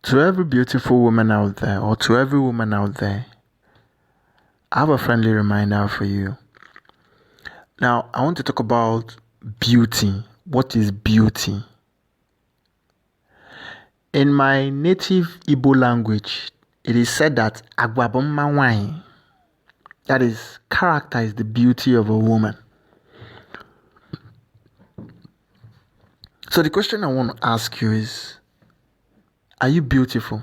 To every beautiful woman out there, or to every woman out there, I have a friendly reminder for you. Now, I want to talk about beauty. What is beauty? In my native Igbo language, it is said that Agwabumma wine, that is, character is the beauty of a woman. So the question I want to ask you is, are you beautiful?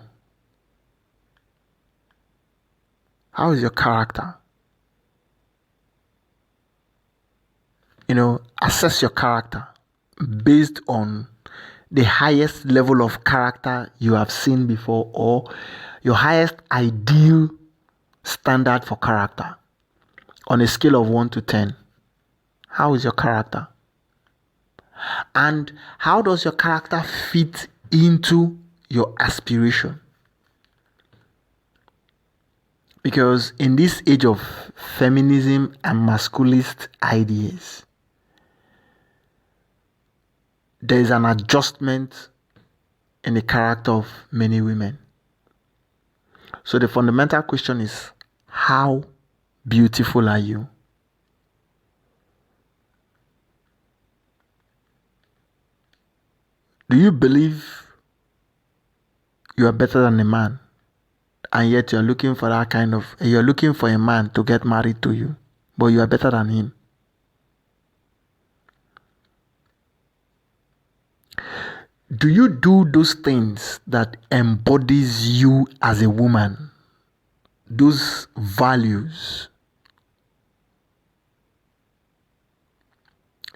How is your character? Assess your character based on the highest level of character you have seen before, or your highest ideal standard for character on a scale of 1 to 10. How is your character? And how does your character fit into your aspiration? Because in this age of feminism and masculist ideas, there is an adjustment in the character of many women. So the fundamental question is, how beautiful are you? Do you believe you are better than a man, and yet you're looking for a man to get married to you, but you are better than him? Do you do those things that embodies you as a woman? Those values.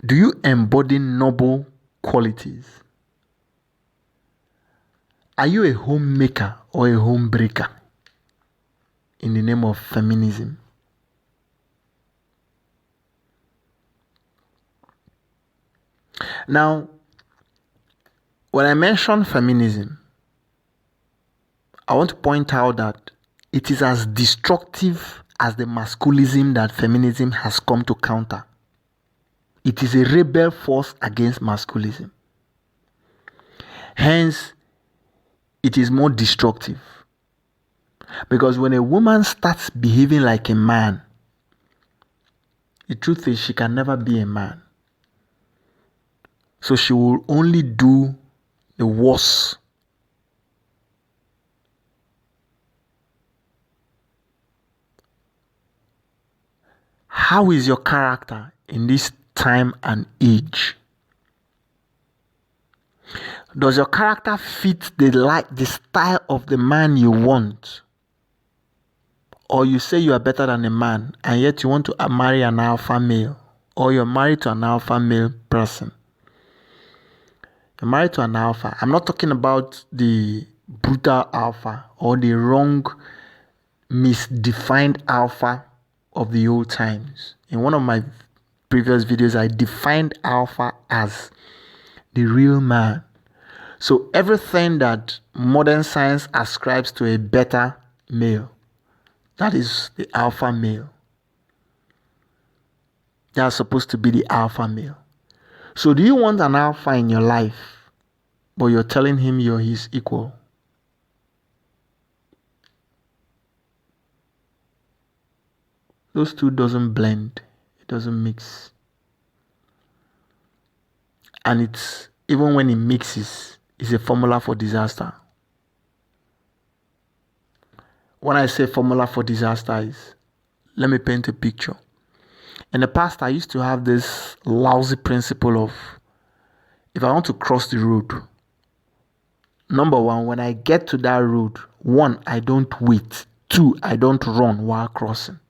Do you embody noble qualities? Are you a homemaker or a homebreaker in the name of feminism? Now, when I mention feminism, I want to point out that it is as destructive as the masculism that feminism has come to counter. It is a rebel force against masculism. Hence, it is more destructive. Because when a woman starts behaving like a man, the truth is she can never be a man. So she will only do the worst. How is your character in this time and age? Does your character fit the style of the man you want? Or you say you are better than a man, and yet you want to marry an alpha male, or you're married to an alpha male person? You're married to an alpha. I'm not talking about the brutal alpha or the wrong, misdefined alpha of the old times. In one of my previous videos, I defined alpha as the real man. So everything that modern science ascribes to a better male, that is the alpha male. That's supposed to be the alpha male. So do you want an alpha in your life, but you're telling him you're his equal? Those two doesn't blend. It doesn't mix. And it's, even when it mixes, it's a formula for disaster. When I say formula for disaster is, let me paint a picture. In the past, I used to have this lousy principle of, if I want to cross the road, number one, when I get to that road, 1, I don't wait. 2, I don't run while crossing.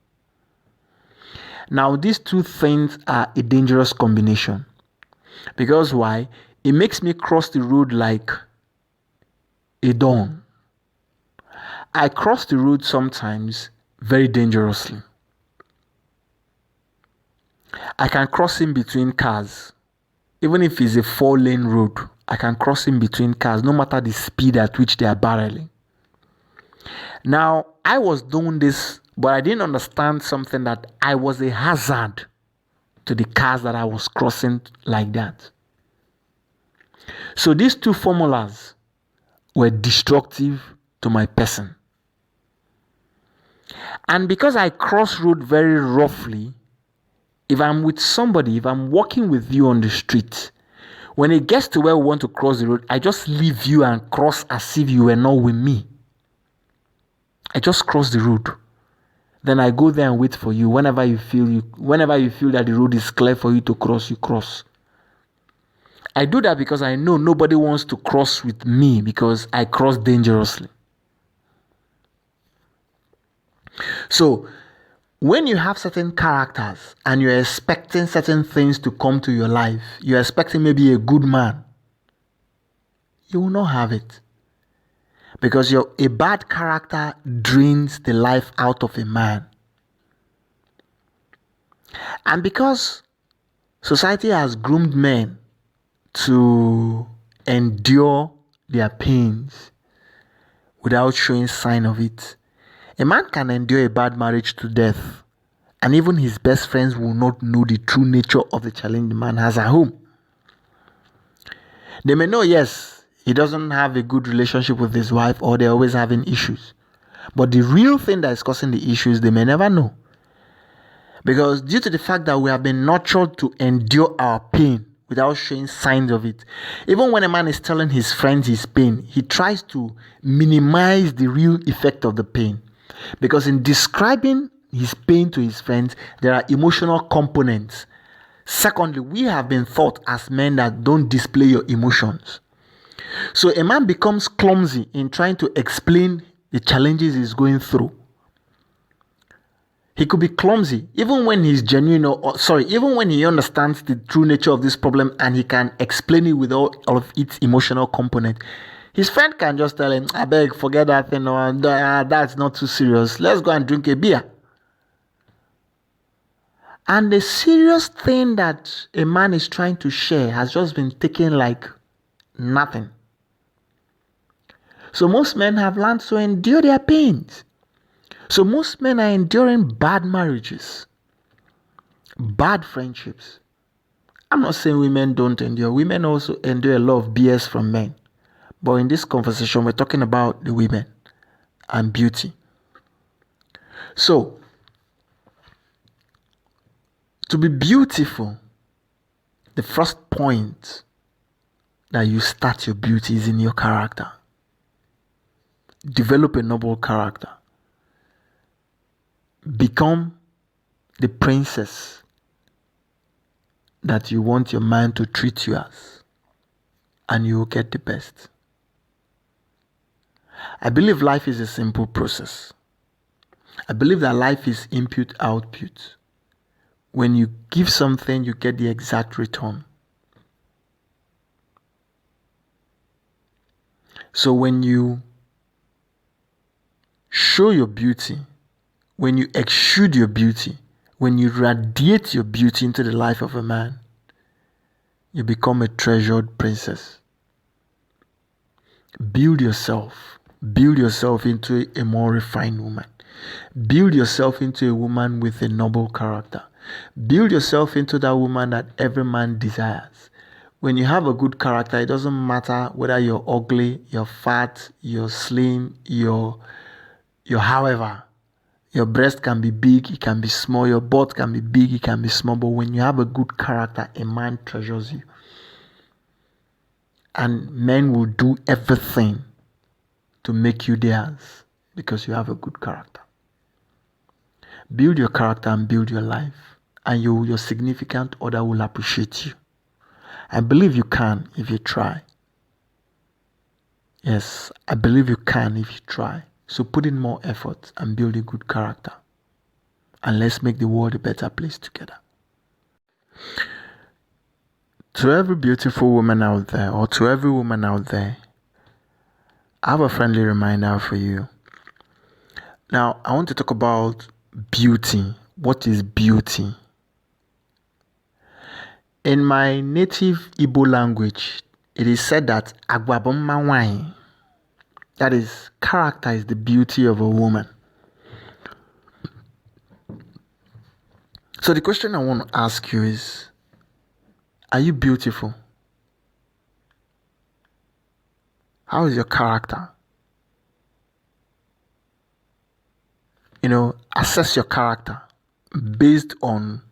Now, these two things are a dangerous combination. Because why? It makes me cross the road like a dawn. I cross the road sometimes very dangerously. I can cross in between cars. Even if it's a 4-lane road, I can cross in between cars, no matter the speed at which they are barreling. Now, I was doing this, but I didn't understand something, that I was a hazard to the cars that I was crossing like that. So these two formulas were destructive to my person. And because I cross road very roughly, if I'm with somebody, if I'm walking with you on the street, when it gets to where we want to cross the road, I just leave you and cross as if you were not with me. I just cross the road. Then I go there and wait for you. Whenever you feel that the road is clear for you to cross, you cross. I do that because I know nobody wants to cross with me because I cross dangerously. So, when you have certain characters and you're expecting certain things to come to your life, you're expecting maybe a good man, you will not have it. Because a bad character drains the life out of a man. And because society has groomed men to endure their pains without showing sign of it, a man can endure a bad marriage to death, and even his best friends will not know the true nature of the challenge the man has at home. They may know, yes, he doesn't have a good relationship with his wife, or they're always having issues. But the real thing that is causing the issues, they may never know. Because due to the fact that we have been nurtured to endure our pain without showing signs of it, even when a man is telling his friends his pain, he tries to minimize the real effect of the pain. Because in describing his pain to his friends, there are emotional components. Secondly, we have been taught as men that don't display your emotions. So a man becomes clumsy in trying to explain the challenges he's going through. He could be clumsy even when he's genuine, even when he understands the true nature of this problem and he can explain it with all of its emotional component. His friend can just tell him, I beg, forget that thing, that's not too serious. Let's go and drink a beer. And the serious thing that a man is trying to share has just been taken like nothing. So most men have learned to endure their pains. So most men are enduring bad marriages, bad friendships. I'm not saying women don't endure. Women also endure a lot of BS from men. But in this conversation, we're talking about the women and beauty. So, to be beautiful, the first point that you start your beauty is in your character. Develop a noble character. Become the princess that you want your man to treat you as, and you will get the best. I believe life is a simple process. I believe that life is input, output. When you give something, you get the exact return. So when you show your beauty, when you exude your beauty, when you radiate your beauty into the life of a man, you become a treasured princess. Build yourself into a more refined woman. Build yourself into a woman with a noble character. Build yourself into that woman that every man desires. When you have a good character, it doesn't matter whether you're ugly, you're fat, you're slim, you're however. Your breast can be big, it can be small. Your butt can be big, it can be small. But when you have a good character, a man treasures you. And men will do everything to make you theirs because you have a good character. Build your character and build your life, and your significant other will appreciate you. I believe you can if you try. Yes, I believe you can if you try. So put in more effort and build a good character. And let's make the world a better place together. To every beautiful woman out there, or to every woman out there, I have a friendly reminder for you. Now, I want to talk about beauty. What is beauty? In my native Igbo language, it is said that agwabumma wine, that is, character is the beauty of a woman. So the question I want to ask you is, are you beautiful? How is your character? Assess your character based on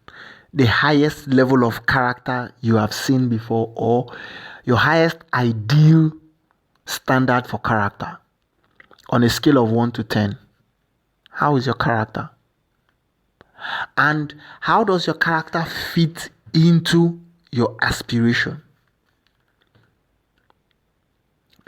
the highest level of character you have seen before or your highest ideal standard for character on a scale of 1 to 10. How is your character? And how does your character fit into your aspiration?